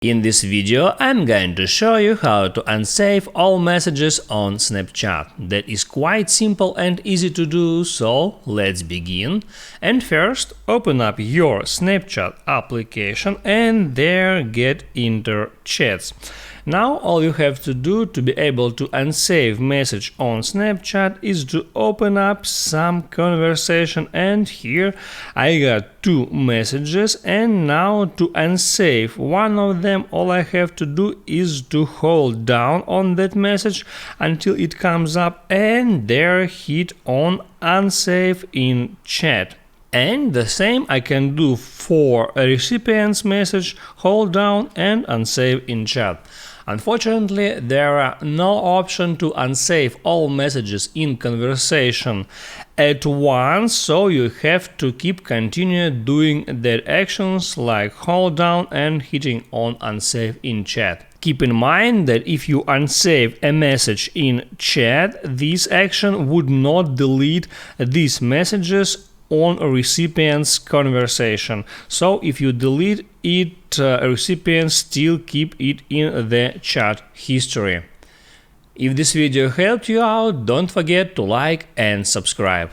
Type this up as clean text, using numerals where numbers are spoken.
In this video, I'm going to show you how to unsave all messages on Snapchat. That is quite simple and easy to do, so let's begin. And first, open up your Snapchat application and there get into chats. Now all you have to do to be able to unsave message on Snapchat is to open up some conversation, and here I got two messages, and now to unsave one of them all I have to do is to hold down on that message until it comes up and there hit on unsave in chat. And the same I can do for a recipient's message, hold down and unsave in chat. Unfortunately, there are no option to unsave all messages in conversation at once, so you have to continue doing that actions like hold down and hitting on unsave in chat. Keep in mind that if you unsave a message in chat, this action would not delete these messages on a recipient's conversation. So if you delete it, a recipient still keep it in the chat history. If this video helped you out, don't forget to like and subscribe.